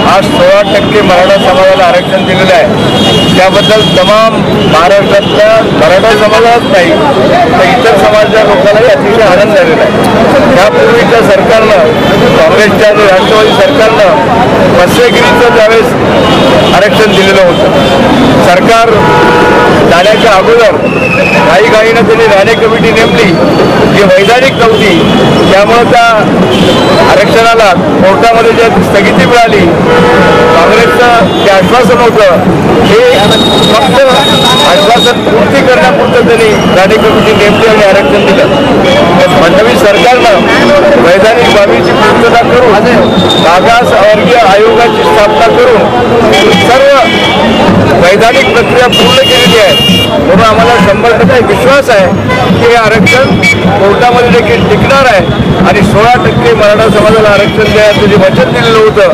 आज 16% मराठा समाजाला आरक्षण दिलेलं आहे। त्याबद्दल तमाम महाराष्ट्रातल्या मराठा समाजालाच नाही तर इतर समाजाच्या लोकांनाही अतिशय आनंद झालेला आहे। त्यापूर्वीच्या सरकारनं, काँग्रेसच्या आणि राष्ट्रवादी सरकारनं मत्स्यगिरीचं ज्यावेळेस आरक्षण दिलेलं होतं, सरकार जाण्याच्या अगोदर घाईघाईनं त्यांनी राणे कमिटी नेमली जी वैधानिक नव्हती। त्यामुळे त्या आरक्षणाला कोर्टामध्ये जे स्थगिती मिळाली, काँग्रेसचं जे आश्वासन होतं हे फक्त आश्वासन पूर्ती करण्यापुरतं त्यांनी राणे कमिटी नेमली आणि आरक्षण दिलं। फडणवीस सरकारनं वैधानिक बाबीची पूर्तता करून मागासवर्गीय आयोगाची स्थापना करून सर्व वैधानिक प्रक्रिया पूर्ण केलेली आहे। म्हणून आम्हाला 100% विश्वास आहे की हे आरक्षण कोर्टामध्ये देखील टिकणार आहे आणि 16% मराठा समाजाला आरक्षण द्यायचं जे वचन दिलेलं होतं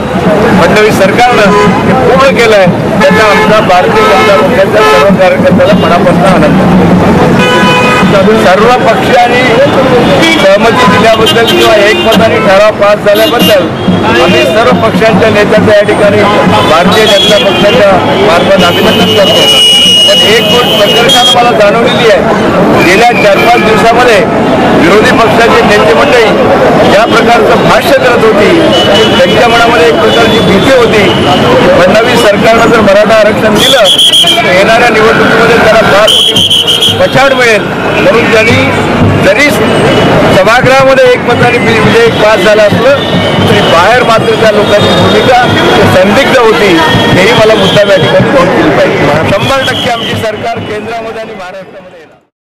फडणवीस सरकारनं ते पूर्ण केलं आहे। त्याचा आमचा भारतीय जनता पक्षाच्या सर्व कार्यकर्त्याला मनापासून आनंद आहे। सर्व पक्षांनी सहमती दिल्याबद्दल किंवा एकमताने ठराव पास झाल्याबद्दल आम्ही सर्व पक्षांच्या नेत्यांचं या ठिकाणी भारतीय जनता पक्षाच्या मार्फत अभिनंदन करतो। पण एक गोष्ट प्रकर्षानं मला जाणवलेली आहे, गेल्या 4-5 दिवसामध्ये विरोधी पक्षाचे नेते मंडळी ज्या प्रकारचं भाष्य करत होती, त्यांच्या मनामध्ये एक प्रकारची भीती होती फडणवीस सरकारनं जर मराठा आरक्षण दिलं तर येणाऱ्या निवडणुकीमध्ये त्याला फार मोठी पछाड मिळेल। म्हणून त्यांनी जरी सभागृहामध्ये एकमताने विधेयक पास झालं असलं तरी बाहेर मात्र त्या लोकांची भूमिका संदिग्ध होती, हेही मला मुद्दा या ठिकाणी नोंद केली पाहिजे। 100% आमची सरकार केंद्रामध्ये आणि महाराष्ट्रामध्ये